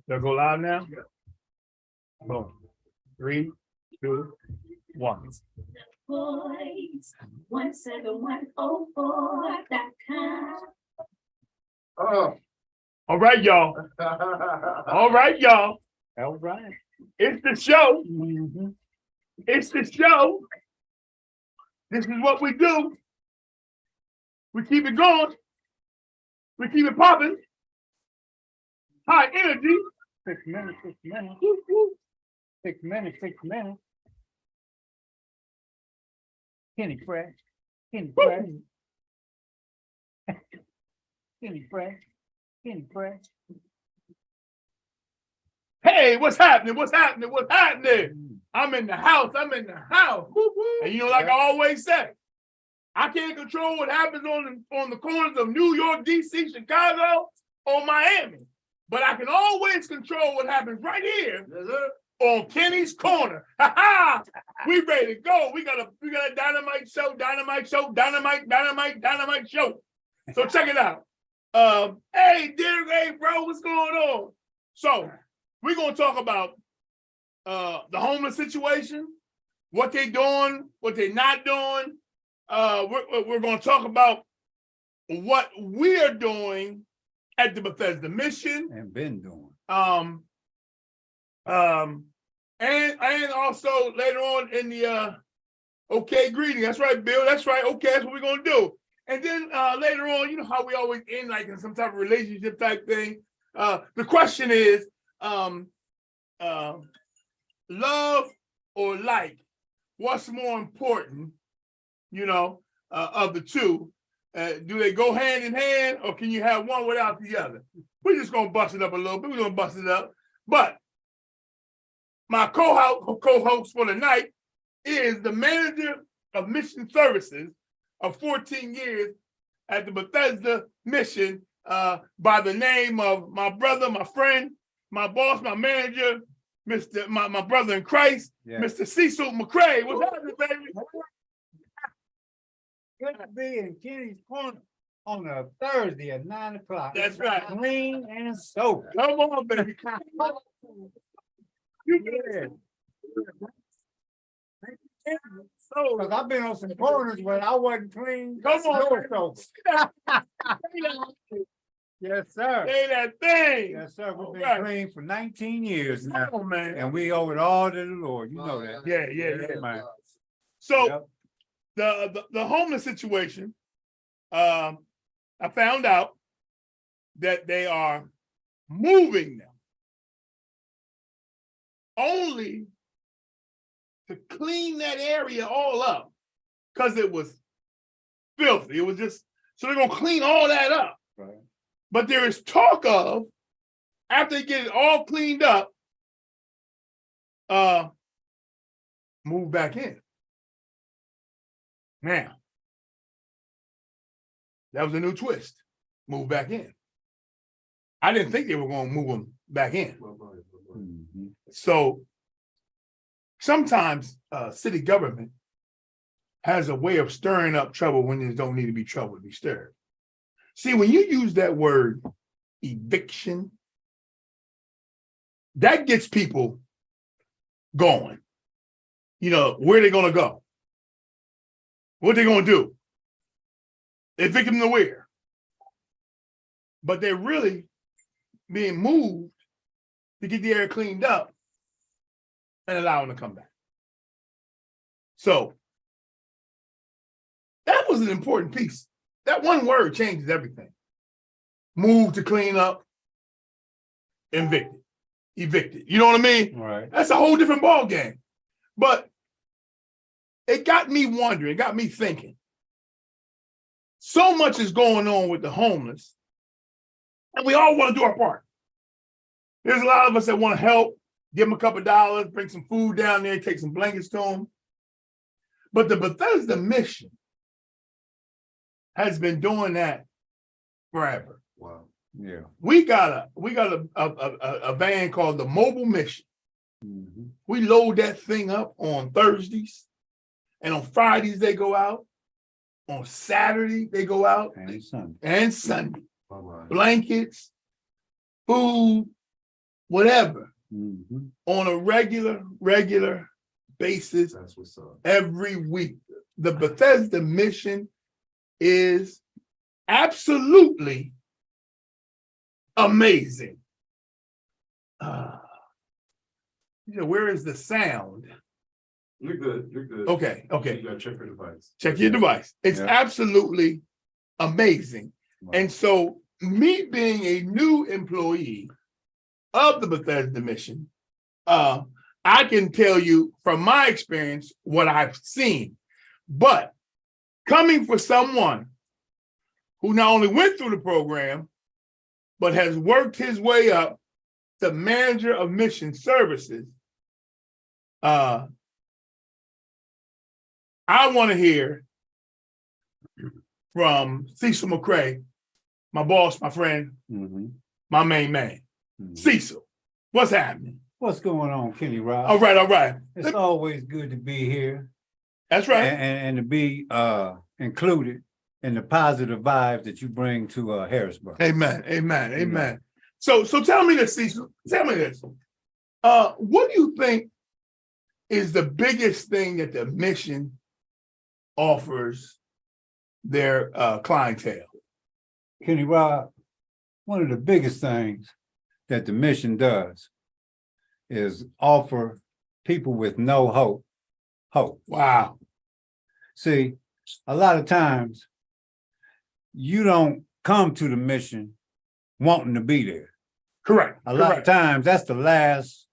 They'll go live now? Boom. 3, 2, 1. Boys, 17104.com. Oh. All right, y'all. All right, y'all. All right. It's the show. It's the show. This is what we do. We keep it going. We keep it popping. High energy. 6 minutes, 6 minutes. 6 minutes, 6 minutes. Kenny Fresh. Kenny Fresh. Kenny Fresh. Kenny Fresh. Hey, what's happening? What's happening? What's happening? I'm in the house. I'm in the house. And you know, like I always say, I can't control what happens on the corners of New York, DC, Chicago, or Miami. But I can always control what happens right here on Kenny's Corner. We ready to go. We got a dynamite show, dynamite show. So check it out. Hey, dear, hey, bro, what's going on? So we're gonna talk about the homeless situation, what they doing, what they not doing. We're gonna talk about what we're doing at the Bethesda Mission And been doing. and also later on in the okay greeting. That's right, Bill. That's right. Okay, that's what we're gonna do. And then later on, you know how we always end like in some type of relationship type thing. The question is, love or like? What's more important? You know, of the two. Do they go hand in hand, or can you have one without the other? We're just gonna bust it up a little bit. We're gonna bust it up. But my co-host for the night is the manager of mission services of 14 years at the Bethesda Mission, by the name of my brother, my friend, my boss, my manager, my brother in Christ, Mr. Cecil McCray. What's happening, baby? Good to be in Kenny's Corner on a Thursday at 9 o'clock. That's right. Clean and sober. Come on, baby. Because I've been on some corners where I wasn't clean. Come on. No Yes, sir. Say that thing. Yes, sir. We've been All right. clean for 19 years now. Come on, man. And we owe it all to the Lord. You know that. Yeah. man. So Yep. the homeless situation, I found out that they are moving them only to clean that area all up because it was filthy. It was just, so they're gonna clean all that up. Right. But there is talk of, after they get it all cleaned up, move back in. Now, that was a new twist. Move back in. I didn't think they were going to move them back in. Mhm. So sometimes city government has a way of stirring up trouble when there don't need to be trouble to be stirred. See, when you use that word eviction, that gets people going. You know, where they going to go? What they going to do? Evict them to where? But they're really being moved to get the area cleaned up and allow them to come back. So that was an important piece. That one word changes everything. Move to clean up, evicted. You know what I mean? Right. That's a whole different ball game. But it got me wondering, it got me thinking. So much is going on with the homeless, and we all want to do our part. There's a lot of us that want to help, give them a couple of dollars, bring some food down there, take some blankets to them. But the Bethesda Mission has been doing that forever. Wow. Yeah. We got a van called the Mobile Mission. Mhm. We load that thing up on Thursdays, and on Fridays they go out. On Saturday they go out, And Sunday. and Sunday. Blankets, food, whatever, Mhm. on a regular basis That's what's up. every week. The Bethesda mission is absolutely amazing. Where is the sound? You're good. You're good. Okay. You gotta check your device. Check your device. It's Yeah. absolutely amazing. Right. And so, me being a new employee of the Bethesda mission, I can tell you from my experience what I've seen. But coming for someone who not only went through the program, but has worked his way up to manager of mission services, I want to hear from Cecil McCray, my boss, my friend, Mhm. my main man. Mhm. Cecil, what's happening? What's going on, Kenny Rob? All right. It's always good to be here That's right. and to be included in the positive vibes that you bring to Harrisburg. Amen. So tell me this, Cecil. Tell me this. What do you think is the biggest thing that the mission offers their clientele? Kenny Rob, one of the biggest things that the mission does is offer people with no hope. Wow. See, a lot of times you don't come to the mission wanting to be there. Correct. A lot of times that's the last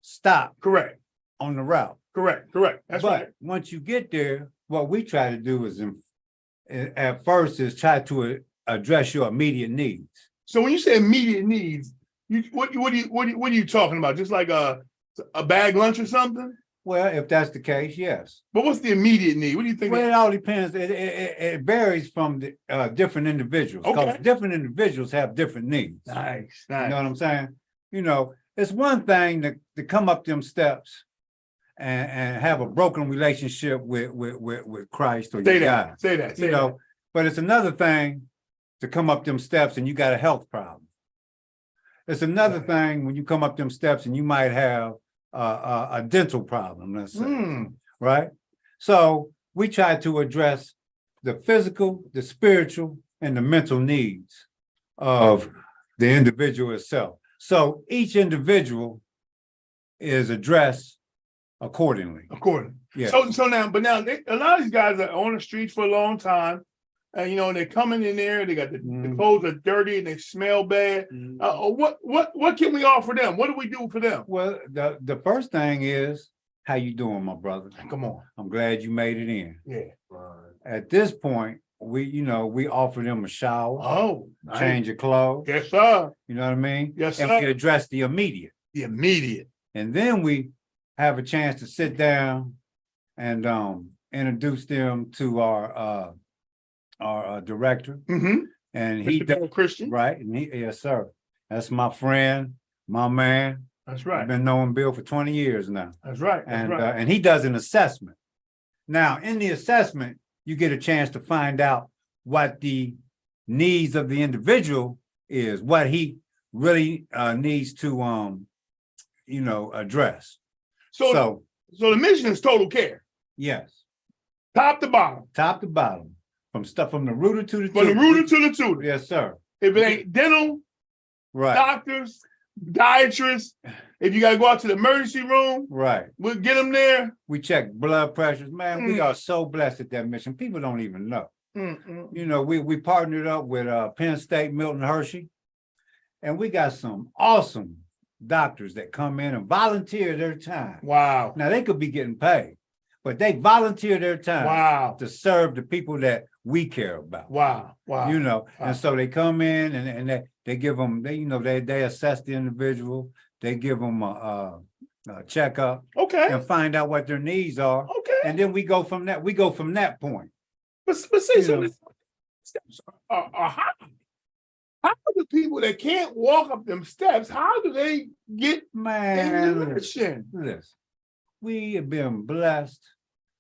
stop Correct. on the route. Correct. That's But right. once you get there, what we try to do is at first is try to address your immediate needs. So when you say immediate needs, what are you talking about? Just like a bag lunch or something? Well, if that's the case, yes. But what's the immediate need? What do you think? Well, it all depends. It varies from the different individuals. Because Okay. different individuals have different needs. Nice. You know what I'm saying? You know, it's one thing to come up them steps and have a broken relationship with Christ or your God. Say that. You know, but it's another thing to come up them steps and you got a health problem. It's another thing when you come up them steps and you might have a dental problem, let's say, right? So we try to address the physical, the spiritual, and the mental needs of the individual itself. So each individual is addressed accordingly. Yeah. So now a lot of these guys are on the streets for a long time. And they're coming in there, they got the clothes are dirty and they smell bad. What can we offer them? What do we do for them? Well, the first thing is, how you doing, my brother? Come on. I'm glad you made it in. Yeah. At this point, we offer them a shower, Oh, change of clothes. Yes, sir. You know what I mean? Yes, And sir. we address the immediate. The immediate. And then we have a chance to sit down and introduce them to our director. Mm-hmm. And He he does Christian. right. And yes, sir. That's my friend, my man. That's I've right. been knowing Bill for 20 years now. That's right. And he does an assessment. Now, in the assessment, you get a chance to find out what the needs of the individual is, what he really needs to address. So the mission is total care, yes, top to bottom, top to bottom, from the rooter to the from the rooter to the tutor. Yes, sir. If it ain't dental, Right, doctors, podiatrists, if you got to go out to the emergency room, right. we'll get them there. We check blood pressures. Man, we are so blessed at that mission. People don't even know. You know, we partnered up with Penn State, Milton Hershey, and we got some awesome doctors that come in and volunteer their time. Wow. Now, they could be getting paid, but they volunteer their time Wow. to serve the people that we care about. Wow. Wow. You know, Wow. and so they come in and they give them, they assess the individual, they give them a checkup Okay. and find out what their needs are. Okay. And then we go from that point. But see, so know. the steps are high. How do people that can't walk up them steps, how do they get in the Man, mission? listen, we have been blessed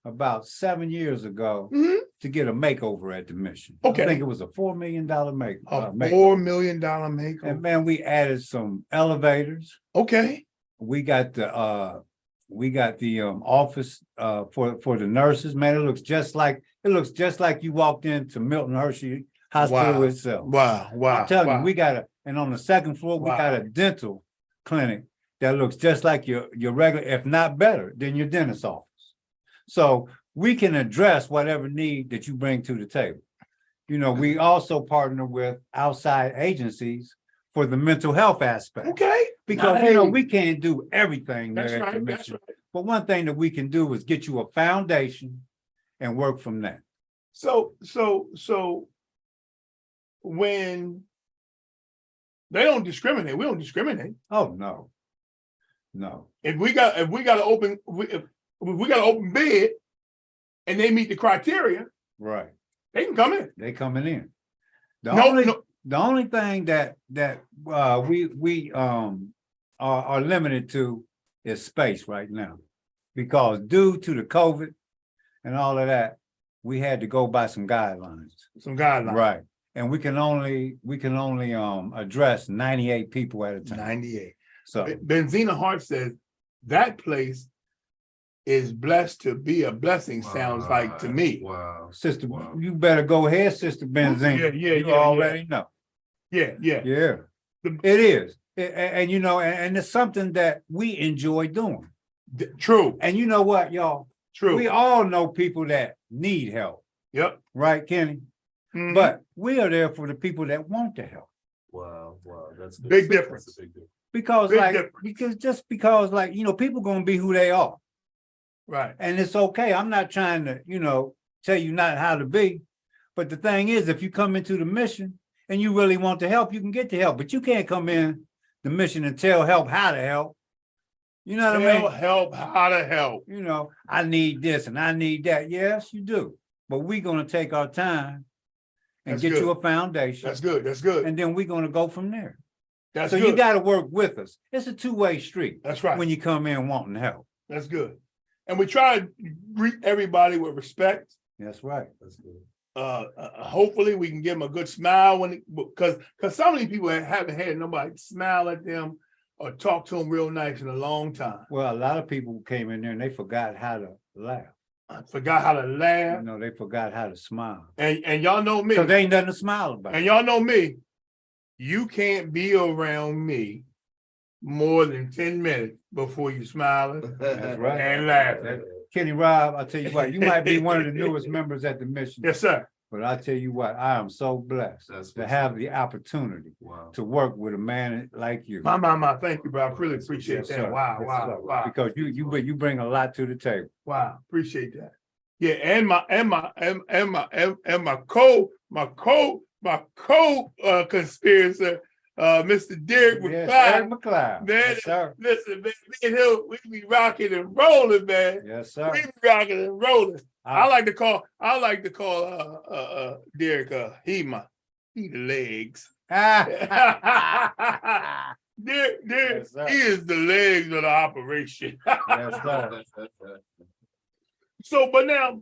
about 7 years ago Mhm. to get a makeover at the mission. Okay. I think it was a $4 million A makeover. $4 million And makeover. man, we added some elevators. Okay. We got the office for the nurses. Man, it looks just like you walked into Milton Hershey Hospital Wow. itself. Wow. Wow. I'm telling wow. you, we got and on the second floor, we got Wow. a dental clinic that looks just like your regular, if not better than your dentist's office. So we can address whatever need that you bring to the table. You know, we also partner with outside agencies for the mental health aspect. Okay. Because you know, Nice. we can't do everything That's there at the right. That's mission. right. But one thing that we can do is get you a foundation and work from there. So when they don't discriminate, we don't discriminate. Oh no. If we got an open bid and they meet the criteria, Right. they can come in. They coming in. The No. only thing that we are limited to is space right now, because due to the COVID and all of that, we had to go by some guidelines. Some guidelines. Right. And we can only address 98 people at a time. 98. So Benzina Hart says that place is blessed to be a blessing, sounds like to me. Wow. Sister, Wow. you better go ahead, Sister Benzina. Yeah, You already know. Yeah. Yeah, The- it is. And you know, and it's something that we enjoy doing. True. And you know what, y'all? True. We all know people that need help, Yep. right, Kenny? Mhm. But we are there for the people that want the help. Wow. That's Big difference. That's a big difference. Because Big like, difference. because like, you know, people gonna be who they are. Right. And it's okay. I'm not trying to, you know, tell you not how to be. But the thing is, if you come into the mission and you really want to help, you can get the help. But you can't come in the mission and tell help how to help. You know what I mean? Help how to help. You know, I need this and I need that. Yes, you do. But we're going to take our time and That's get good. you a foundation. That's good. That's good. And then we're going to go from there. That's So good. you got to work with us. It's a two-way street That's right. when you come in wanting help. That's good. And we try to greet everybody with respect. That's right. That's good. Hopefully we can give them a good smile because some of these people haven't had nobody smile at them or talk to them real nice in a long time. Well, a lot of people came in there and they forgot how to laugh. I forgot how to laugh. You know, they forgot how to smile. And y'all know me. Because there ain't nothing to smile about. And y'all know me. You can't be around me more than 10 minutes before you smiling That's right. and laughing. Kenny Robb, I'll tell you what, you might be one of the newest members at the mission. Yes, sir. But I'll tell you what, I am so blessed That's to what's have up. the opportunity Wow. to work with a man like you. My, thank you, bro. I really appreciate Yes, that. sir. Wow, Yes, wow, sir. wow. Because you bring a lot to the table. Wow, appreciate that. Yeah, and my co-conspirator, Mr. Derek Yes, McCray. Eric McLeod. Man, Yes, sir. listen, man, me and him, we be rocking and rolling, man. Yes, sir. We be rocking and rolling. I I- like to call Derek he the legs. Derek, Yes, sir. he is the legs of the operation. Yes, sir. So, but now,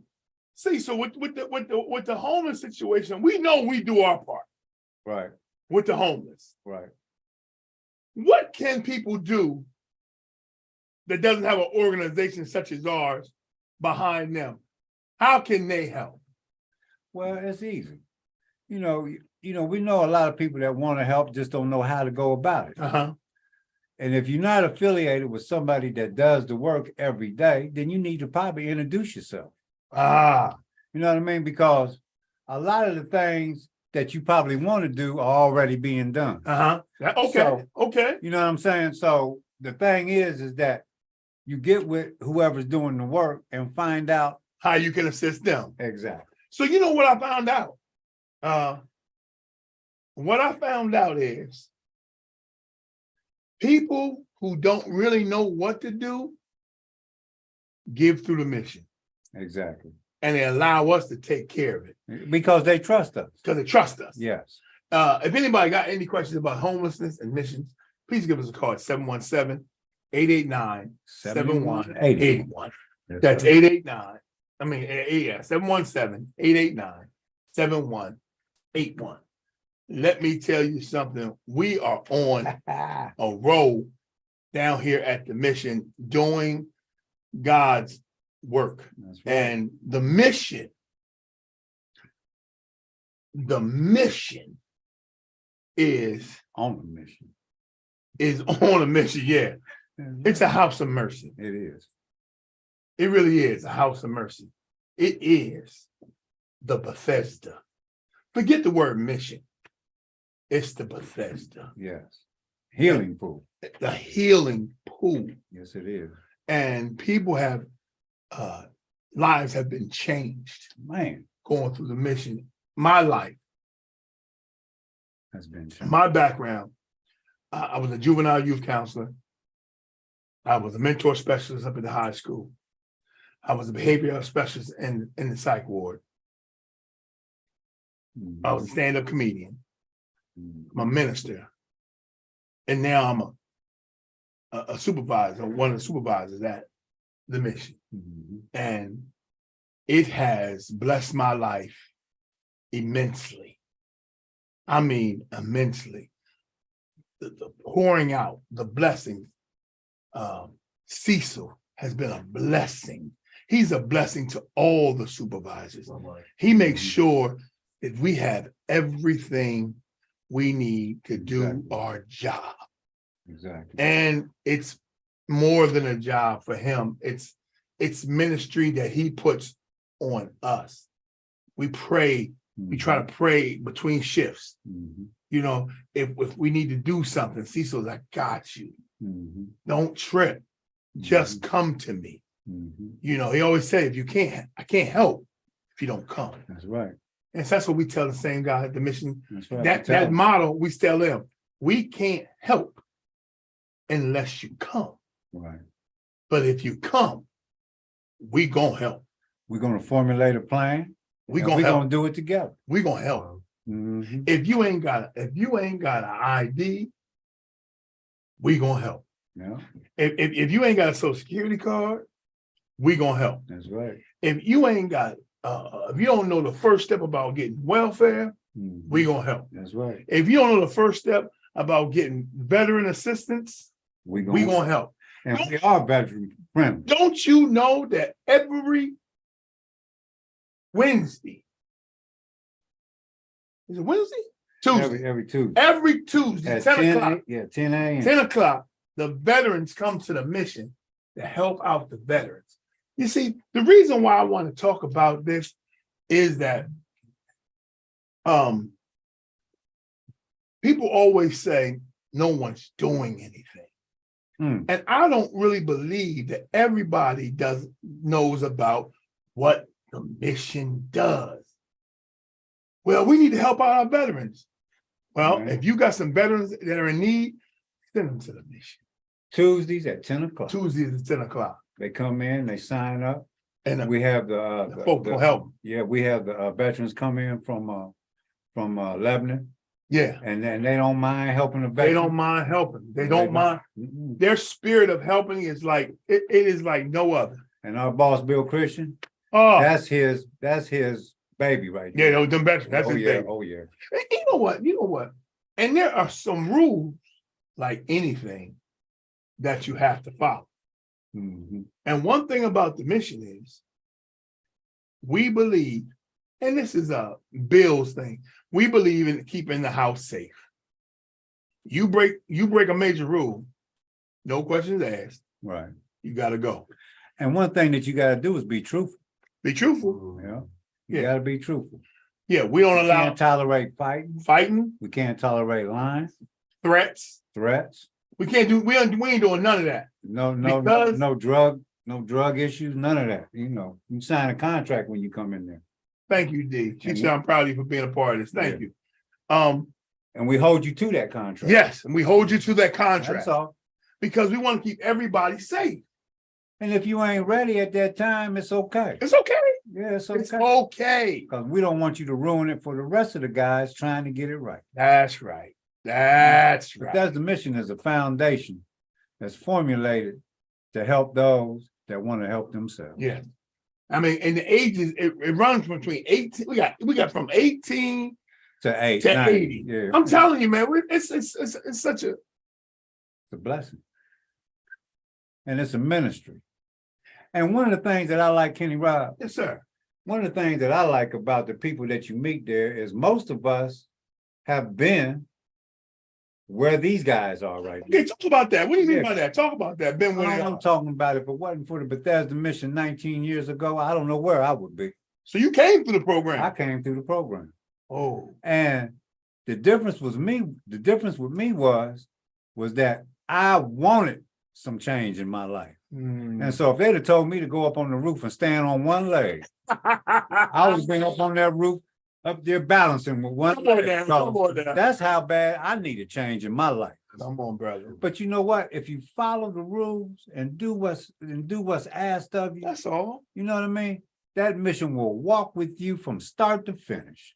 see, so with the homeless situation, we know we do our part Right, with the homeless. right. What can people do that doesn't have an organization such as ours behind them? How can they help? Well, it's easy. You know, we know a lot of people that want to help, just don't know how to go about it. Uh-huh. And if you're not affiliated with somebody that does the work every day, then you need to probably introduce yourself. Ah, You know what I mean? Because a lot of the things that you probably want to do are already being done. uh-huh. Okay, So- okay. You know what I'm saying? So the thing is that you get with whoever's doing the work and find out How you can assist them. exactly. So you know what I found out? What I found out is people who don't really know what to do give through the mission. Exactly. And they allow us to take care of it Because they trust us. because they trust us. Yes. If anybody got any questions about homelessness and missions, please give us a call at 717-889-7181. Yes, That's sir. yeah, 717-889-7181. Let me tell you something. We are on a roll down here at the mission doing God's work. That's right. And the mission is On the mission. on a mission. Yeah, it's a house of mercy. It is. It really is a house of mercy. It is the Bethesda. Forget the word mission. It's the Bethesda, Yes. Healing pool. the healing pool. Yes, it is. And people have lives have been changed Man, going through the mission. My life, has been changed. my background, I was a juvenile youth counselor. I was a mentor specialist up at the high school. I was a behavioral specialist in the psych ward. I was a stand-up comedian. I'm a minister. And now I'm a supervisor, one of the supervisors at the mission. Mhm. And it has blessed my life immensely. I mean, immensely. The pouring out, the blessings. Cecil has been a blessing. He's a blessing to all the supervisors. He makes sure that we have everything we need to do Exactly. our job. Exactly. And it's more than a job for him. It's ministry that he puts on us. We pray, we try to pray between shifts. Mhm. You know, if we need to do something, Cecil's, I got you. Mhm. Don't trip. Just come to me. Mhm. You know, he always said, if you can't, I can't help if you don't come. That's right. And so that's what we tell the same guy at the mission. That's right. That Tell 'em. model, we tell them, we can't help unless you come. Right. But if you come, we gonna help. We're gonna formulate a plan. We and gonna we're help. gonna do it together. We gonna help. Mhm. If you ain't got an ID, we gonna help. Yeah, If you ain't got a social security card, we gonna help. that's right. If you ain't got if you don't know the first step about getting welfare, Mhm. we gonna help. That's right. If you don't know the first step about getting veteran assistance, We we gonna, gonna help. and we are veteran friendly. Don't you know that every Wednesday, is it Wednesday? Tuesday. Every Tuesday. Every Tuesday, At 10 o'clock. Yeah, 10 a.m. 10 o'clock, the veterans come to the mission to help out the veterans. You see, the reason why I want to talk about this is that people always say no one's doing anything. And I don't really believe that everybody knows about what the mission does. Well, we need to help out our veterans. Well, Right. if you got some veterans that are in need, send them to the mission. Tuesdays at 10 o'clock. Tuesdays at 10 o'clock. They come in, they sign up. And We have the folk will help. Yeah, we have the veterans come in from Lebanon, yeah, and then they don't mind helping the they veterans. don't mind helping. They don't mind. Mm-mm. Their spirit of helping is like, it is like no other. And our boss, Bill Christian, Oh, that's his baby right yeah, there. them veterans, that's oh his yeah, baby. oh yeah. And you know what? And there are some rules, like anything, that you have to follow. Mhm. And one thing about the mission is, we believe, and this is a Bill's thing, we believe in keeping the house safe. You break a major rule, no questions asked, Right. you gotta go. And one thing that you got to do is be truthful. Be truthful. Yeah, you Yeah. got to be truthful. Yeah, we don't We allow can't tolerate fighting. fighting, We can't tolerate lying, threats. threats. We ain't doing none of that. No Because- no drug issues, none of that. You know, you sign a contract when you come in there, Thank you, D. She And said, I'm proud of you for being a part of this. Thank Yeah. you. and we hold you to that contract. Yes, and we hold you to that contract That's all. because we want to keep everybody safe. And if you ain't ready at that time, it's okay. It's okay. Yeah, it's It's okay. okay. Because we don't want you to ruin it for the rest of the guys trying to get it right. That's right. That's But right. that's the mission, is a foundation that's formulated to help those that want to help themselves. Yeah. I mean, and the ages, it runs between 18, we got from 18 To 8, to 9, 80. yeah. I'm telling you, man, it's such a, It's a blessing. And it's a ministry. And one of the things that I like, Kenny Rob, yes, sir. one of the things that I like about the people that you meet there is most of us have been where these guys are right now. Okay, talk about that. What do you mean Yeah. by that? Talk about that. Ben, what I'm talking about if it wasn't for the Bethesda mission 19 years ago, I don't know where I would be. So you came through the program. I came through the program. Oh, And the difference with me was that I wanted some change in my life. And so if they'd have told me to go up on the roof and stand on one leg, I would have been up on that roof, up there balancing with one Come on leg. now, So come on now. that's how bad I need a change in my life. Come on, brother. But you know what? If you follow the rules and do what's asked of you, That's all. you know what I mean? That mission will walk with you from start to finish.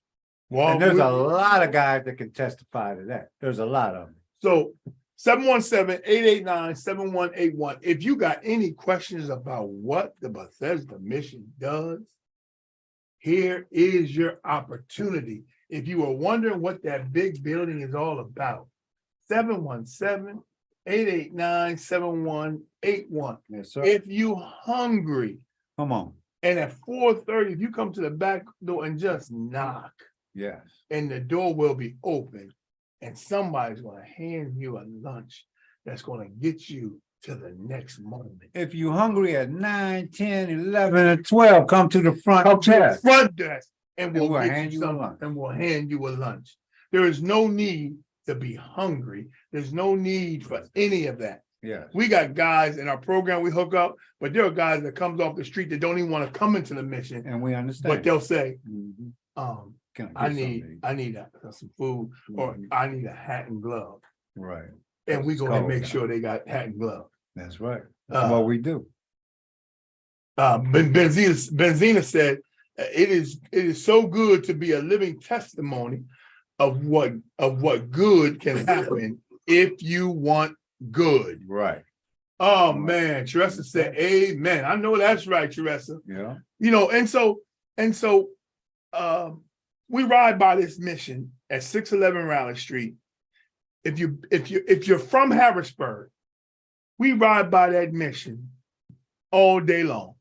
Well, And there's a lot of guys that can testify to that. There's a lot of them. So 717-889-7181. If you got any questions about what the Bethesda mission does, here is your opportunity. If you were wondering what that big building is all about, 717-889-7181. Yes, sir. If you hungry, Come on. and at 4:30, if you come to the back door and just knock, Yes. and the door will be open, and somebody's going to hand you a lunch that's going to get you to the next moment. If you're hungry at 9, 10, 11, and 12, come to the front Come to the desk. front desk, and And we'll we'll get hand you you a something, lunch. and we'll hand you a lunch. There is no need to be hungry. There's no need for any of that. Yes. We got guys in our program we hook up, but there are guys that comes off the street that don't even want to come into the mission, And we understand. but they'll say, Mhm. Can I get need something some food, or Mhm. I need a hat and glove. to eat? Right. And we It's go ahead and cold make now. sure they got hat and glove. That's right. That's what we do. Benzina said, it is so good to be a living testimony of what good can happen if you want good. Right. Oh man, Teresa said, amen. I know that's right, Teresa. Yeah. You know, and so we ride by this mission at 611 Raleigh Street. If you're from Harrisburg, we ride by that mission all day long.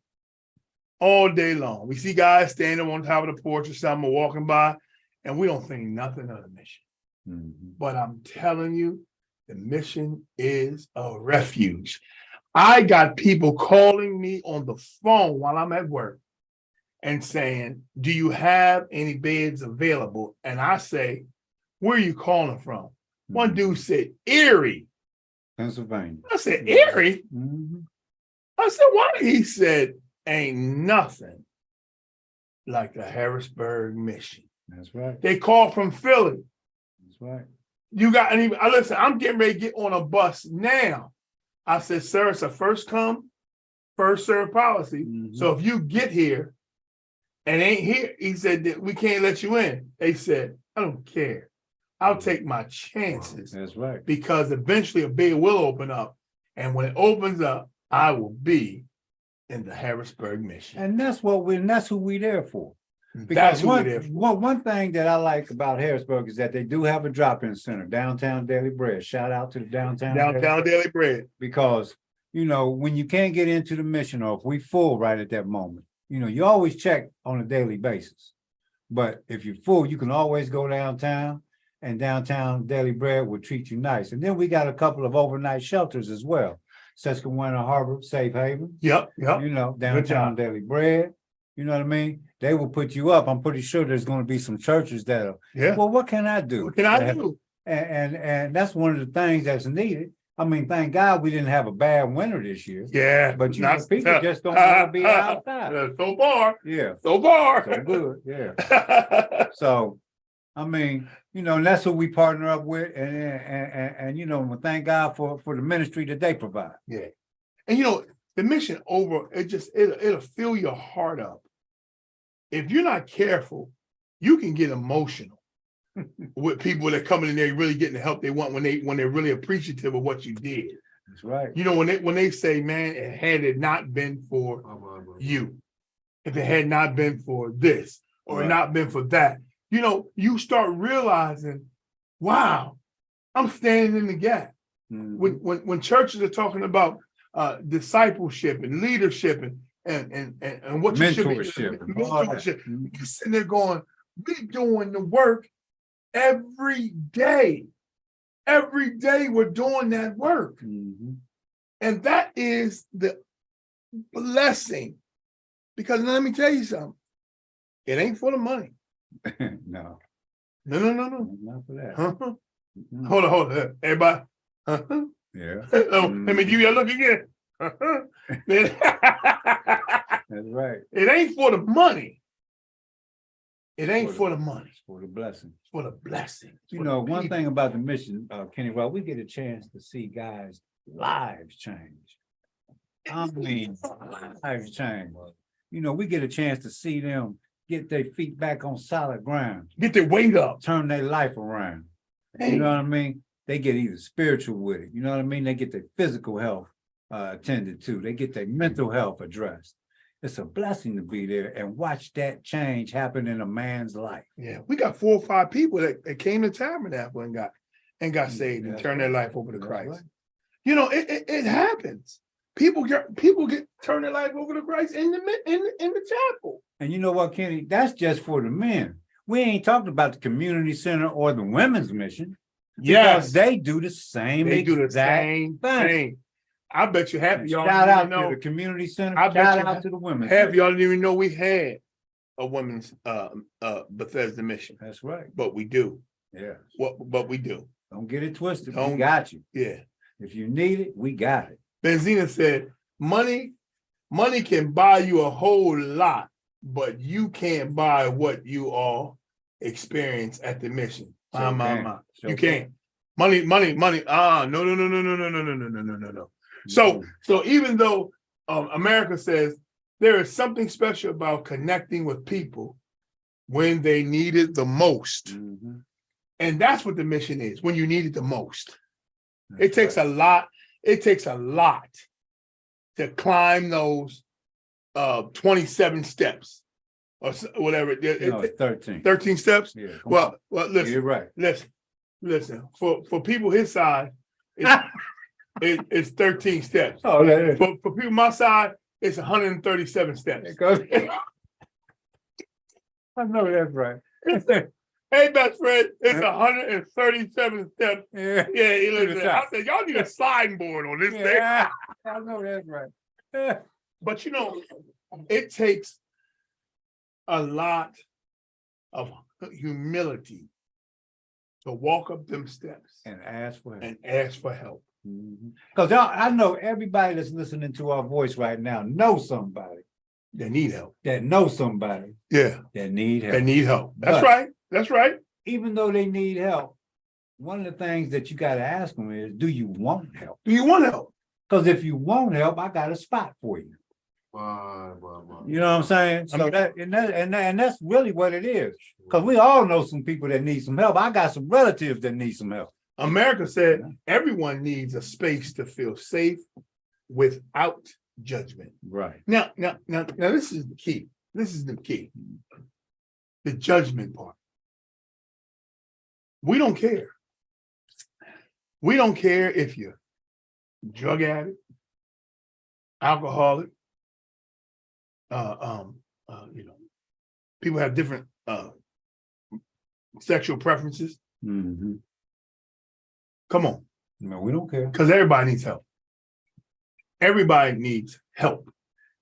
All day long. We see guys standing on top of the porch or something, or walking by, and we don't think nothing of the mission. Mhm. But I'm telling you, the mission is a refuge. I got people calling me on the phone while I'm at work and saying, do you have any beds available? And I say, where are you calling from? One dude said, Erie. Pennsylvania. I said, Erie? Mhm. I said, why? He said, ain't nothing like the Harrisburg mission. That's right. They call from Philly. That's right. You got any? Listen, I'm getting ready to get on a bus now. I said, sir, it's a first come, first serve policy. Mhm. So if you get here and ain't here, he said that we can't let you in. They said, I don't care. I'll take my chances That's right. because eventually a bed will open up. And when it opens up, I will be in the Harrisburg mission. And that's who we there for. That's Because who we're there for. one thing that I like about Harrisburg is that they do have a drop-in center, Downtown Daily Bread. Shout out to the Downtown Daily Bread. Because, you know, when you can't get into the mission or if we full right at that moment, you know, you always check on a daily basis. But if you're full, you can always go downtown, and Downtown Daily Bread will treat you nice. And then we got a couple of overnight shelters as well. Susquehanna Harbor Safe Haven, Yep. you know, Downtown Daily Bread. You know what I mean? They will put you up. I'm pretty sure there's going to be some churches that'll, Yeah. well, what can I do? What can I do? And that's one of the things that's needed. I mean, thank God we didn't have a bad winter this year. Yeah. But you know, people just don't want to be outside. So far. Yeah. So far. So good. Yeah. So, I mean, you know, and that's who we partner up with, and you know, thank God for the ministry that they provide. Yeah. And you know, the mission it'll fill your heart up. If you're not careful, you can get emotional with people that come in there really getting the help they want when they're really appreciative of what you did. That's right. You know, when they say, man, had it not been for you, if it had not been for this or Right. not been for that. You know, you start realizing, wow, I'm standing in the gap. Mhm. When churches are talking about discipleship and leadership and what you should be Mentorship and all that. mentorship, you're sitting there going, we're doing the work every day. Every day we're doing that work. Mhm. And that is the blessing. Because let me tell you something. It ain't for the money. No, No. not for that. Huh? Mhm. Hold on. Everybody. Uh-huh. Yeah, Oh, let me give you a look again. Uh-huh. it that's right. ain't for the money. It ain't for the money. It's for the blessing. It's for the blessing. It's You for know, the one people. thing about the mission, Kenny, well, we get a chance to see guys' lives change. I mean, lives change. You know, we get a chance to see them get their feet back on solid ground, Get their weight up. turn their life around. Hey. You know what I mean? They get either spiritual with it, you know what I mean? They get their physical health attended to, they get their mental health addressed. It's a blessing to be there and watch that change happen in a man's life. Yeah, we got 4 or 5 people that came to Tabernacle and got saved and That's turned right. their life over to That's Christ. right. You know, it happens. People get turn their life over to Christ in the chapel. And you know what, Kenny? That's just for the men. We ain't talking about the community center or the women's mission. Because they do the same They do the exact same thing. thing. I bet you half of And y'all shout didn't out even know. to the community center. I bet Shout you out to the women. Half of y'all didn't even know we had a women's Bethesda mission, That's right. but we do. Yeah. But we do. Don't get it twisted. Don't- We got you. Yeah. If you need it, we got it. Benzina said, money can buy you a whole lot, but you can't buy what you all experience at the mission. Sure can. You Sure can't. Money. No. So even though America says there is something special about connecting with people when they need it the most, Mhm. and that's what the mission is, when you need it the most. That's It takes right. a lot. It takes a lot to climb those 27 steps or whatever. No, it's 13. 13 steps. Yeah. come on. Well, You're listen. right. Listen. For people his size, it's 13 steps. Oh, that is. For people my side, it's 137 steps. I know that's right. Hey, best friend, it's 137 steps. Yeah. Yeah, he lives the there. I top. said, y'all need a sliding board on this thing. Yeah. I know that's right. But you know, it takes a lot of humility to walk up them steps And ask for help. and ask for help. Because I know everybody that's listening to our voice right now knows somebody They need help. that knows somebody Yeah, that need help. they need help. That's But- right. That's right. Even though they need help, one of the things that you got to ask them is, do you want help? Do you want help? Because if you want help, I got a spot for you. You know what I'm saying? So and that's really what it is. Because we all know some people that need some help. I got some relatives that need some help. America said everyone needs a space to feel safe without judgment. Right. Now, this is the key. This is the key. The judgment part. We don't care. We don't care if you're drug addict, alcoholic, you know, people have different sexual preferences. Mm-hmm. Come on, No, we don't care. because everybody needs help. Everybody needs help.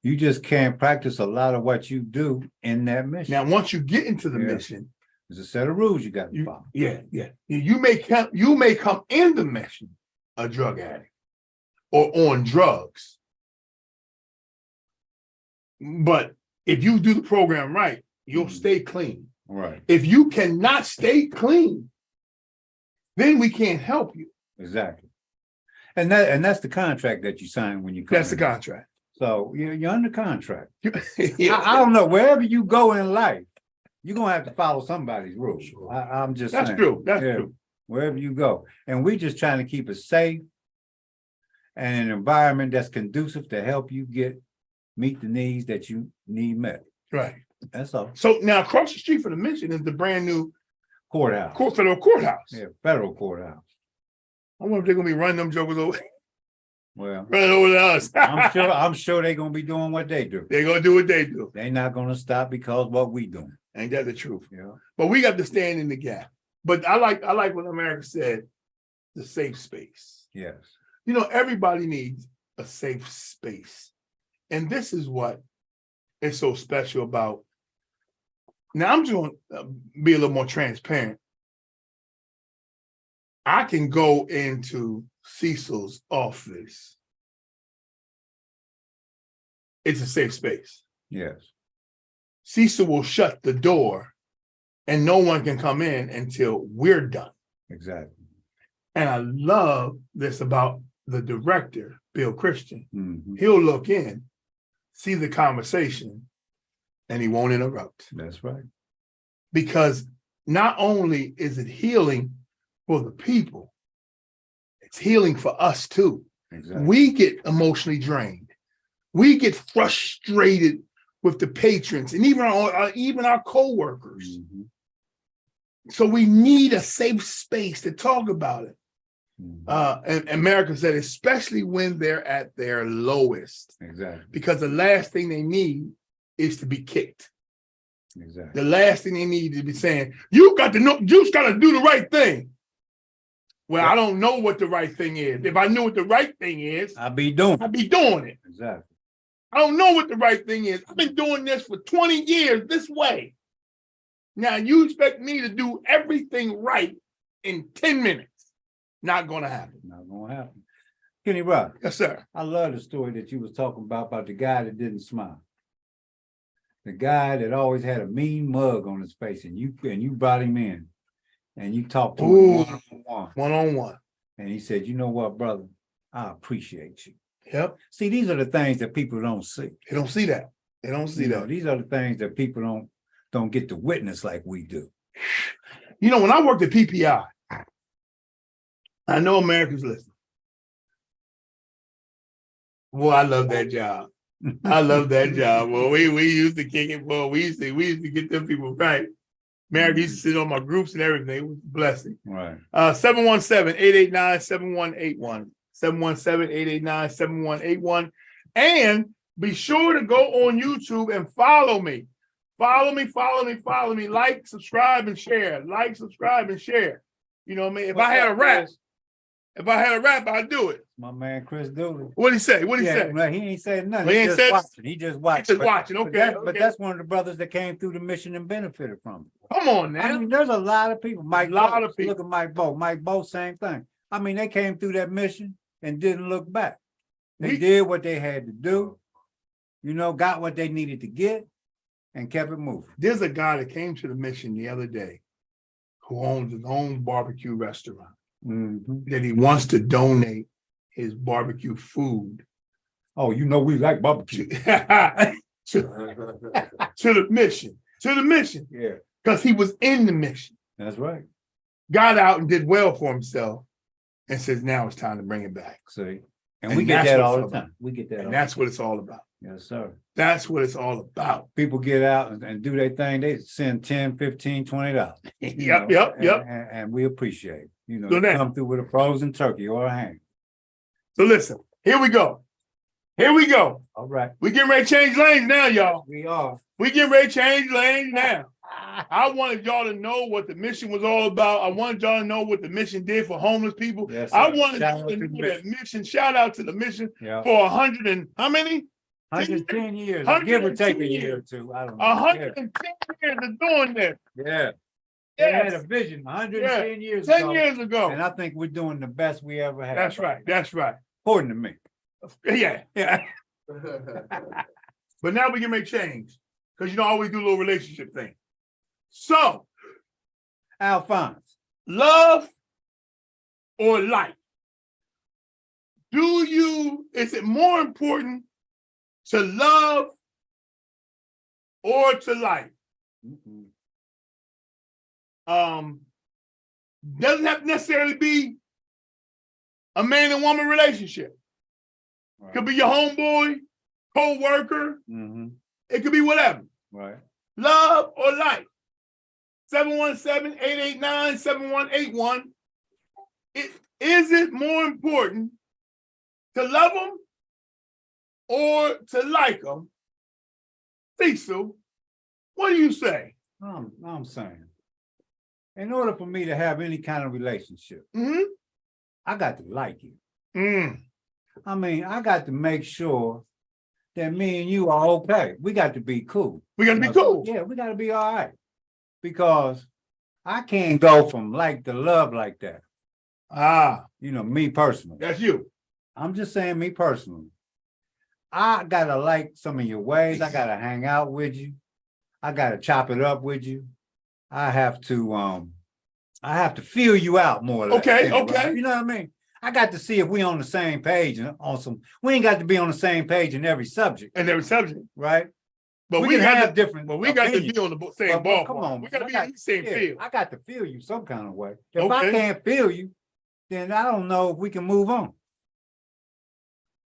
You just can't practice a lot of what you do in that mission. Now, once you get into the Yeah. mission, There's a set of rules you got to you, follow. yeah. You may come in the mission a drug addict or on drugs. But if you do the program right, you'll stay clean. Right. If you cannot stay clean, then we can't help you. Exactly. And that's the contract that you sign when you come. That's the in. contract. So you're under contract. Yeah. I don't know, wherever you go in life, you're gonna have to follow somebody's rules. I'm just That's saying. true. That's Yeah. true. Wherever you go. And we just trying to keep it safe and an environment that's conducive to help you get meet the needs that you need met. Right. That's all. So now across the street from the mission is the brand new Courthouse. federal courthouse. Yeah, federal courthouse. I wonder if they're gonna be running them jokers over, Well, running over to us. I'm sure they're gonna be doing what they do. They're gonna do what they do. They're not gonna stop because what we doing. Ain't that the truth? Yeah. But we got to stand in the gap. But I like what America said, the safe space. Yes. You know, everybody needs a safe space. And this is what is so special about. Now I'm just going to be a little more transparent. I can go into Cecil's office. It's a safe space. Yes. Cecil will shut the door and no one can come in until we're done. Exactly. And I love this about the director, Bill Christian. Mm-hmm. He'll look in, see the conversation, and he won't interrupt. That's right. Because not only is it healing for the people, it's healing for us too. Exactly. We get emotionally drained. We get frustrated with the patrons and even our co-workers. Mm-hmm. So we need a safe space to talk about it. Mm-hmm. And America said, especially when they're at their lowest. Exactly. Because the last thing they need is to be kicked. Exactly. The last thing they need to be saying, you got to know, you just got to do the right thing. Well, I don't know what the right thing is. If I knew what the right thing is, I'd be doing it. Exactly. I don't know what the right thing is. I've been doing this for 20 years this way. Now you expect me to do everything right in 10 minutes. Not going to happen. Not gonna happen. Kenny Rock. Yes, sir. I love the story that you was talking about the guy that didn't smile. The guy that always had a mean mug on his face, and you brought him in and you talked to him one-on-one. One-on-one. And he said, you know what, brother? I appreciate you. Yep. See, these are the things that people don't see. They don't see that. They don't see You know, that. these are the things that people don't get to witness like we do. You know, when I worked at PPI, I know Americans listen. Boy, I love that job. I love that job. Well, we used to kick it. Well, we used to get them people right. America used to sit on my groups and everything. It was a blessing. Right. 717-889-7181. 717-889-7181. And be sure to go on YouTube and follow me. Follow me. Like, subscribe, and share. Like, subscribe, and share. You know what I mean? If I had a rap, I'd do it. My man Chris Dooley. What'd he say? What'd he say? Well, he ain't saying nothing. Well, he ain't said- He just watching. Just watching. Okay. But that's one of the brothers that came through the mission and benefited from it. Come on I now. mean, there's a lot of people. Mike, lot Bowe, of people. Look at Mike Bowe. Mike Bowe, same thing. I mean, they came through that mission and didn't look back. They did what they had to do. You know, got what they needed to get, and kept it moving. There's a guy that came to the mission the other day who owns his own barbecue restaurant. Mm-hmm. That he wants to donate his barbecue food Oh, you know we like barbecue. to the mission. Yeah, Because he was in the mission. that's right. Got out and did well for himself and says, now it's time to bring it back. See, And we get that's that what all it's the all time. We get that. And all that's what it's all about. Yes, sir. That's what it's all about. People get out and do their thing. They send $10, $15, $20. Yep. And we appreciate it. You know, So now- come through with a frozen turkey or a ham. So listen, here we go. All right. We getting ready to change lanes now, y'all. We are. We getting ready to change lanes now. I wanted y'all to know what the mission was all about. I wanted y'all to know what the mission did for homeless people. Yes, I sir. wanted Shout y'all out to to the know that mission. Shout out to the mission Yeah. for 100 and how many? 110 years. 110 Give or take a year or two. I don't know. 110 years of doing this. Yeah. They had a Yes, vision 110 years 10 ago. years ago. And I think we're doing the best we ever had. That's right. According to me. Yeah. But now we can make change. Because you know, I always do a little relationship thing. So, Alphonse. love or life? Is it more important to love or to like? Doesn't have to necessarily be a man and woman relationship. Could be your homeboy, co-worker. Mhm. It could be whatever. Right. Love or like. 717-889-7181. Is it more important to love them or to like them? Cecil, what do you say? I'm saying, in order for me to have any kind of relationship, I got to like you. I mean, I got to make sure that me and you are okay. We got to be cool. We got to be cool. Yeah, we got to be all right. Because I can't go from like to love like that. You know, me personally. That's you. I'm just saying me personally. I gotta like some of your ways. I gotta hang out with you. I gotta chop it up with you. I have to feel you out more or less. Okay, right? okay. You know what I mean? I got to see if we on the same page and on some. We ain't got to be on the same page in every subject. And every subject. Right? But we we can got have to, different. but we got to opinions. be on the same But ballpark. come on, we got to be I in the same field. I got to feel you some kind of way. If I Okay. can't feel you, then I don't know if we can move on.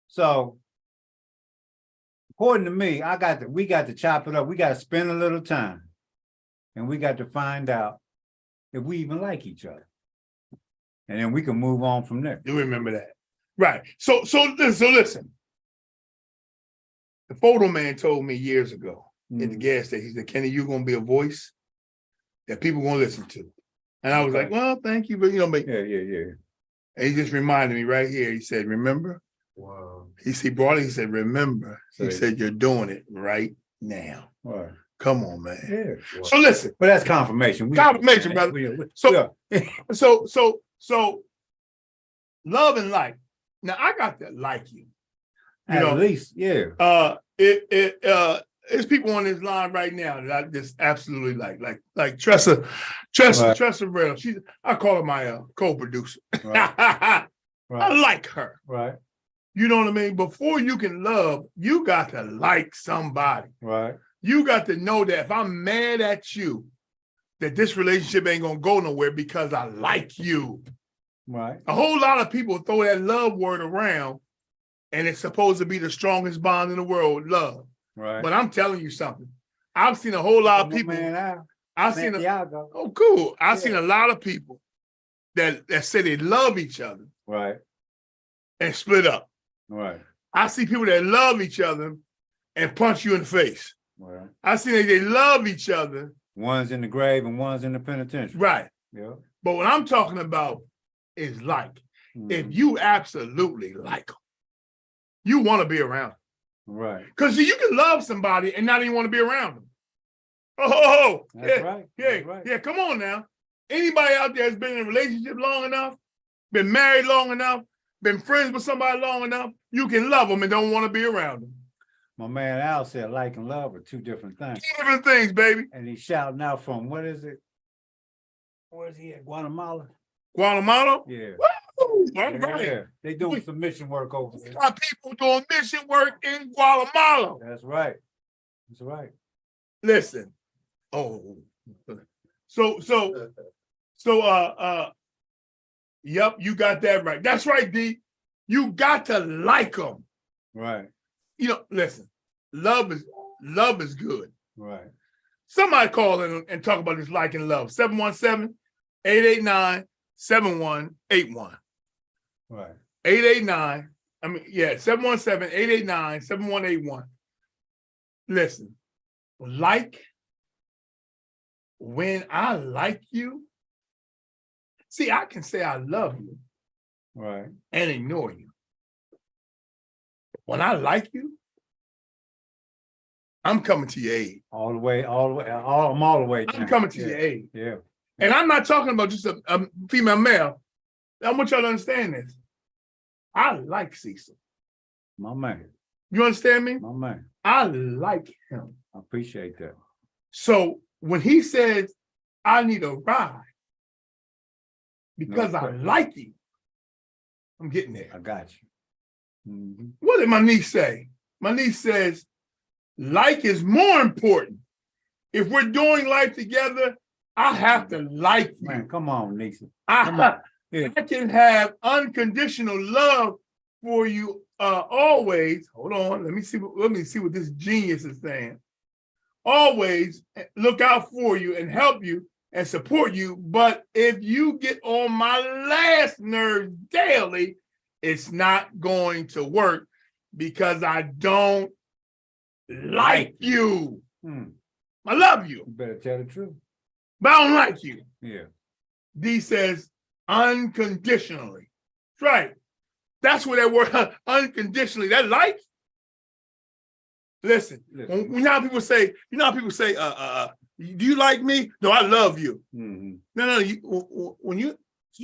So, according to me, we got to chop it up. We got to spend a little time, and we got to find out if we even like each other, and then we can move on from there. You remember that, right? So listen. The photo man told me years ago at the gas station. He said, "Kenny, you're gonna be a voice that people gonna listen to." And I was like, "Well, thank you, but you know, but Yeah. And he just reminded me right here. He said, "Remember." Wow. He brought it. He said, "Remember." He said, "You're doing it right now." Right. Come on, man. Yeah. So listen. But that's confirmation. Confirmation, brother. So love and like. Now I got to like you. At least, yeah. There's people on this line right now that I just absolutely like Tressa Reynolds. I call her my co-producer. Right. I like her. Right. You know what I mean? Before you can love, you got to like somebody. Right. You got to know that if I'm mad at you, that this relationship ain't gonna go nowhere because I like you. Right. A whole lot of people throw that love word around, and it's supposed to be the strongest bond in the world, love. Right. But I'm telling you something. I've seen a whole lot of people. I've seen seen a lot of people that say they love each other. Right. And split up. Right. I see people that love each other and punch you in the face. Right. I see they love each other. One's in the grave and one's in the penitentiary. Right. Yeah. But what I'm talking about is like, if you absolutely like them, you want to be around them. Right. Because you can love somebody and not even want to be around them. That's right. Yeah, come on now. Anybody out there has been in a relationship long enough, been married long enough, been friends with somebody long enough, you can love them and don't want to be around them. My man Al said like and love are two different things. Two different things, baby. And he's shouting out from, what is it? Where's he at? Guatemala? Guatemala? Yeah. Woo! All right. Yeah. They doing some mission work over there. Got people doing mission work in Guatemala. That's right. That's right. Listen. Yep, you got that right. That's right, D. You got to like them. Right. You know, listen, love is good. Right. Somebody call in and talk about this like and love. 717-889-7181. Right. 717-889-7181. Listen, like, when I like you, see, I can say I love you. Right. And ignore you. When I like you, I'm coming to your aid. I'm all the way down. I'm coming to your aid. Yeah. And I'm not talking about just a female male. I want y'all to understand this. I like Cecil. My man. You understand me? My man. I like him. I appreciate that. So when he says, I need a ride because I like you, I'm getting there. I got you. Mm-hmm. What did my niece say? My niece says, like is more important. If we're doing life together, I have to like you. Man, come on, niece. I can have unconditional love for you always. Hold on, let me see what this genius is saying. Always look out for you and help you and support you. But if you get on my last nerve daily, it's not going to work because I don't like you. I love you. You better tell the truth. But I don't like you. Yeah. D says unconditionally. That's right. That's where that word unconditionally, that like. Listen. When you know how people say, do you like me? No, I love you. Mm-hmm. No, when you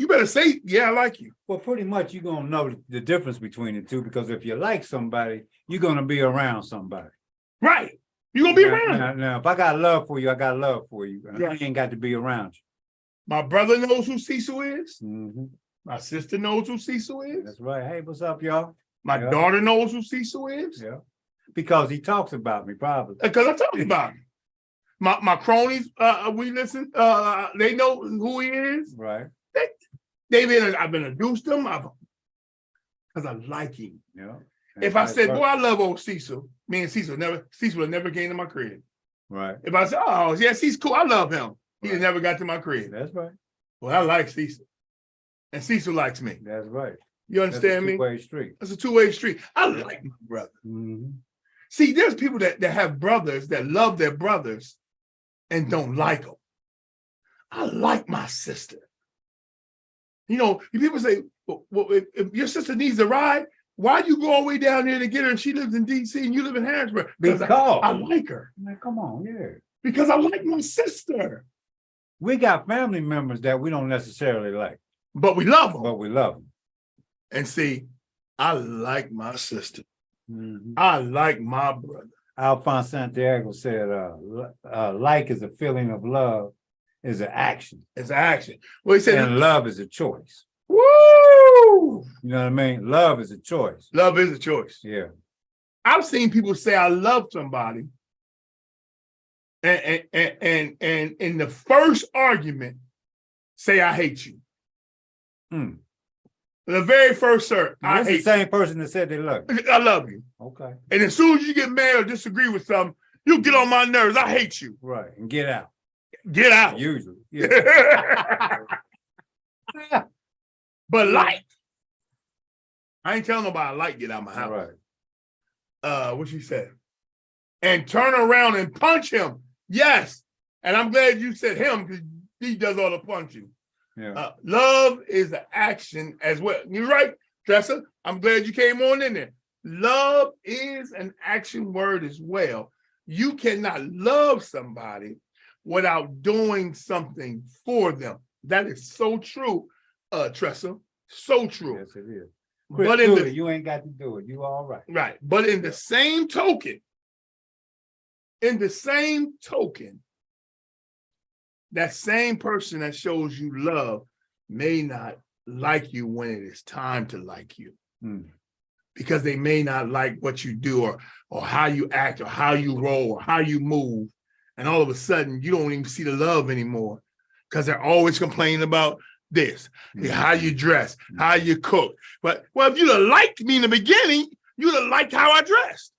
better say, yeah, I like you. Well, pretty much you're gonna know the difference between the two, because if you like somebody, you're gonna be around somebody. Right. You're gonna be around. Now, if I got love for you, I got love for you. Yeah. I ain't got to be around you. My brother knows who Cecil is. Mm-hmm. My sister knows who Cecil is. That's right. Hey, what's up, y'all? My daughter knows who Cecil is. Yeah. Because he talks about me, probably. Because I talk about him. My cronies, we listen. They know who he is. Right. I've been introduced them. Because I like him. Yeah. If I said, boy, I love old Cecil, me and Cecil would never came to my crib. Right. If I said, oh, yes, he's cool, I love him. He Right. never got to my crib. That's right. Well, I like Cecil. And Cecil likes me. That's right. You understand me? Two-way street. It's a two-way street. I like my brother. Mm-hmm. See, there's people that have brothers that love their brothers and don't like them. I like my sister. You know, people say, well, if your sister needs a ride, why do you go all the way down there to get her and she lives in D.C. and you live in Harrisburg? Because I like her. Man, come on, yeah. Because I like my sister. We got family members that we don't necessarily like. But we love them. But we love them. And see, I like my sister. Mm-hmm. I like my brother. Alphonse Santiago said, like is a feeling of love, is an action. It's an action. Well, he said, and love is a choice. Woo! You know what I mean? Love is a choice. Love is a choice. Yeah. I've seen people say I love somebody, and in the first argument, say I hate you. The very first, sir, I hate the same person that said they love you. I love you. Okay. And as soon as you get mad or disagree with something, you get on my nerves. I hate you. Right. And get out. Get out. Usually. Yeah. But like, I ain't telling nobody I like get out of my house. Right. What she said. And turn around and punch him. Yes. And I'm glad you said him because he does all the punching. Yeah. Love is an action as well. You're right, Tressa. I'm glad you came on in there. Love is an action word as well. You cannot love somebody without doing something for them. That is so true, Tressa. So true. Yes, it is. But you ain't got to do it. You all right. Right. But in the same token, that same person that shows you love may not like you when it is time to like you. Because they may not like what you do or how you act or how you roll or how you move. And all of a sudden, you don't even see the love anymore because they're always complaining about this, how you dress, how you cook. But, well, if you'd have liked me in the beginning, you'd have liked how I dressed.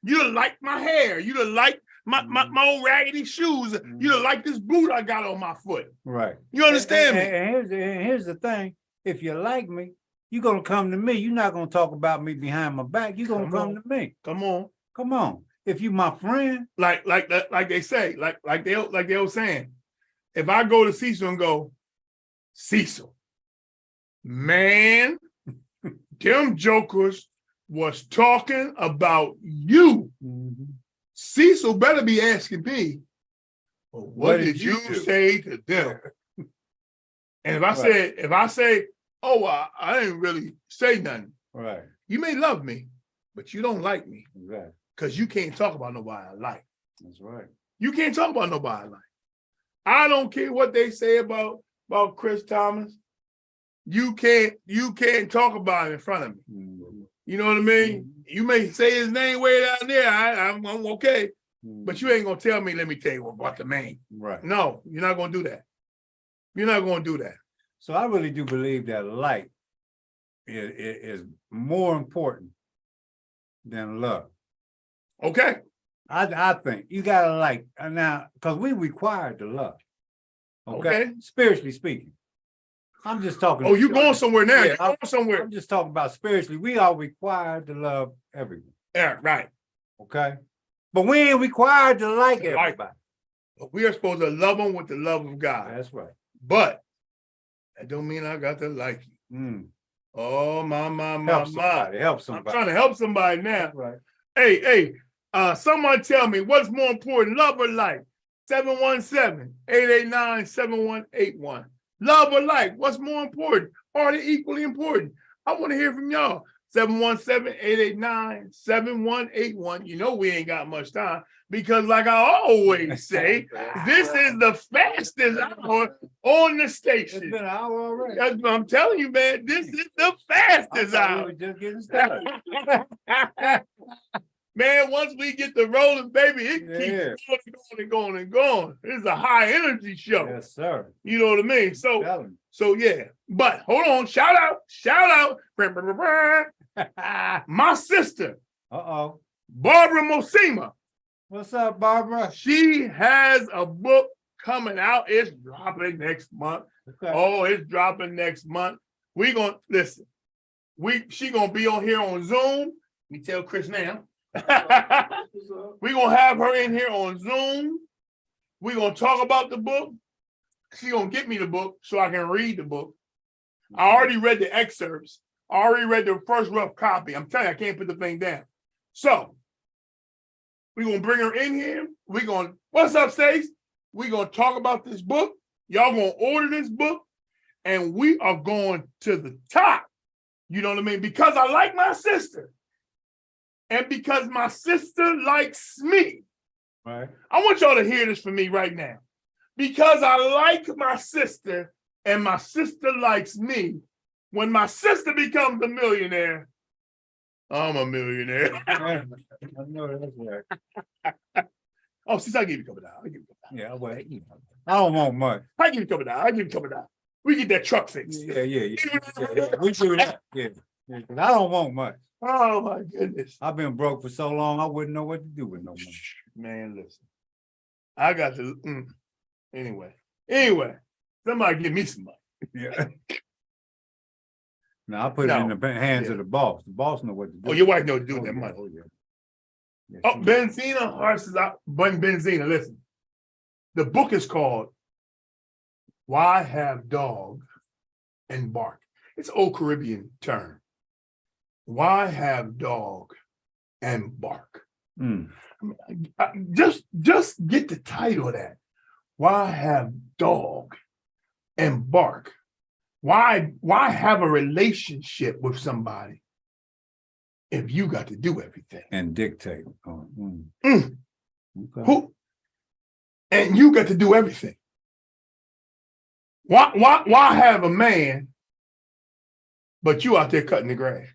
You'd have liked my hair. You'd have liked my old raggedy shoes. You'd have liked this boot I got on my foot. Right. You understand me? And here's the thing. If you like me, you're going to come to me. You're not going to talk about me behind my back. You're going to come to me. Come on. Come on. If you my friend. Like they say, like they were saying, if I go to Cecil and go, Cecil, man, them jokers was talking about you. Cecil better be asking me, well, what did you say to them? And if I say, oh, I didn't really say nothing. Right. You may love me, but you don't like me. Exactly. Because you can't talk about nobody I like. That's right. You can't talk about nobody I like. I don't care what they say about Chris Thomas. You can't talk about it in front of me. You know what I mean? You may say his name way down there. I'm okay. But you ain't gonna tell me, let me tell you about the man. Right. No, you're not gonna do that. You're not gonna do that. So I really do believe that like is more important than love. Okay. I think you gotta like now because we required to love. Okay. Spiritually speaking. I'm just talking. Oh, you going somewhere now? Yeah, You going somewhere? I'm just talking about spiritually. We are required to love everyone. Yeah, right. Okay. But we ain't required to like everybody. But we are supposed to love them with the love of God. That's right. But that don't mean I got to like you. Mm. Oh my. Help somebody. Help I'm somebody. trying to help somebody now. That's right. Hey, someone tell me what's more important, love or life? 717-889-7181. Love or life? What's more important? Are they equally important? I want to hear from y'all. 717-889-7181. You know we ain't got much time because, like I always say, this is the fastest hour on the It's station. been an hour already. I'm telling you, man, this is the fastest hour. We were just getting started. Man, once we get the rolling, baby, it Yeah. keeps going and going. It's a high energy show. Yes, sir. You know what I mean? So Tell yeah. But hold on, shout out. My sister, Uh-oh. Barbara Mosima, What's up, Barbara? she has a book coming out. It's dropping next month. Okay. Oh, it's dropping next month. We gonna listen. She gonna be on here on Zoom. Let me tell Chris now. We gonna have her in here on Zoom. We gonna talk about the book. She gonna get me the book so I can read the book. I already read the excerpts. I already read the first rough copy. I'm telling you, I can't put the thing down. So we're gonna bring her in here. We're gonna, what's up, Stace? We're gonna talk about this book. Y'all gonna order this book, and we are going to the top. You know what I mean? Because I like my sister. And because my sister likes me. Right. I want y'all to hear this from me right now. Because I like my sister and my sister likes me, when my sister becomes a millionaire, I'm a millionaire. I know that's right. Oh, since I give you a couple dollars. Yeah, well, I don't want much. I give you a couple dollars. We get that truck fixed. Yeah. We do that. Yeah. 'Cause I don't want much. Oh my goodness. I've been broke for so long, I wouldn't know what to do with no money. Man, listen. I got to anyway. Somebody give me some money. Yeah. Now I put it in the hands of the boss. The boss know what to do. Oh, your wife knows what to do with that money. Oh, yeah. Yeah, Oh, Benzina, horses out. Benzina, listen. The book is called Why Have Dog and Bark? It's an old Caribbean term. Why have dog and bark? Just get the title of that. Why have dog and bark? Why have a relationship with somebody if you got to do everything and dictate? Okay. Who? And you got to do everything. Why have a man, but you out there cutting the grass?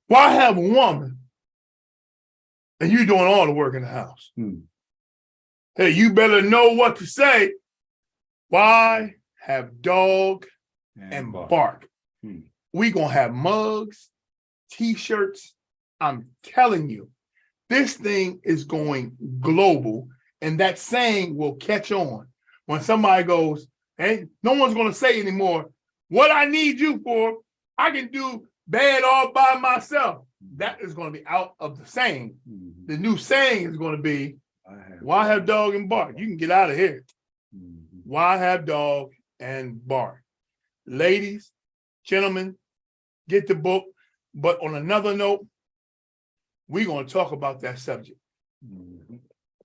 Why have a woman and you doing all the work in the house? Hey, you better know what to say. Why have dog and bark? We gonna have mugs, t-shirts. I'm telling you, this thing is going global, and that saying will catch on. When somebody goes, hey, no one's gonna say anymore, what I need you for, I can do bad all by myself. That is going to be out of the saying. The new saying is going to be, why have dog and bark? You can get out of here. Why have dog and bark? Ladies, gentlemen, get the book. But on another note, we're going to talk about that subject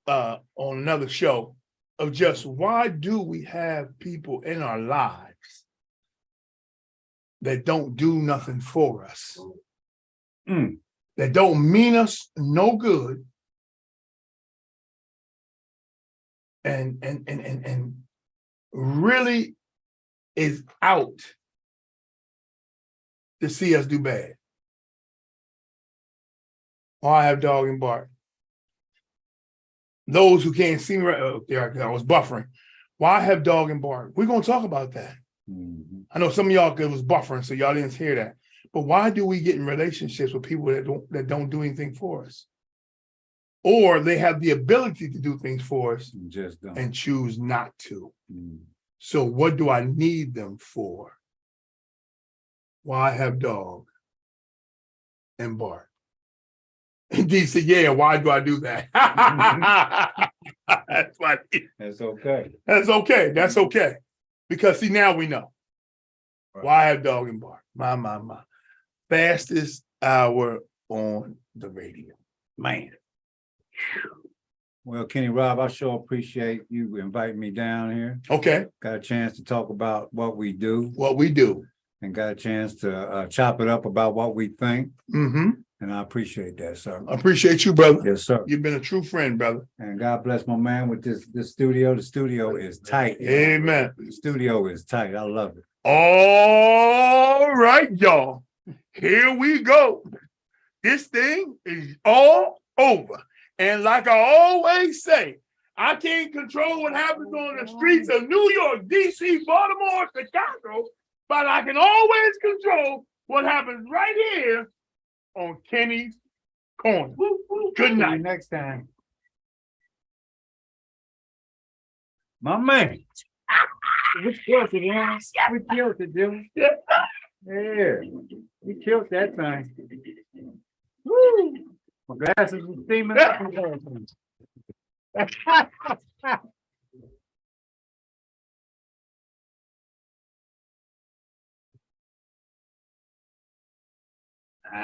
on another show of just why do we have people in our lives that don't do nothing for us, that don't mean us no good, and really is out to see us do bad. Why have dog and bark? Those who can't see me right there, I was buffering. Why have dog and bark? We're going to talk about that. Mhm. I know some of y'all was buffering, so y'all didn't hear that. But why do we get in relationships with people that don't do anything for us? Or they have the ability to do things for us You just don't. and choose not to. Mm. So what do I need them for? Why have dog and bark? And D said, yeah, why do I do that? That's funny. That's okay. That's okay. That's okay. Because see, now we know. Right. Why have dog and bark? My. Fastest hour on the radio. Man. Well, Kenny Rob, I sure appreciate you inviting me down here. Okay. Got a chance to talk about what we do What we do. and got a chance to chop it up about what we think. Mm-hmm. And I appreciate that, sir. I appreciate you, brother. Yes, sir. You've been a true friend, brother. And God bless my man with this studio. The studio is tight. y'all. Amen. The studio is tight. I love it. All right, y'all. Here we go. This thing is all over. And like I always say, I can't control what happens on the streets of New York, DC, Baltimore, Chicago, but I can always control what happens right here on Kenny's Corner. Good See you night. next time. My man. We killed it, man. We killed it, dude. Yeah. Yeah. We killed that thing. Woo! My glasses were steaming up.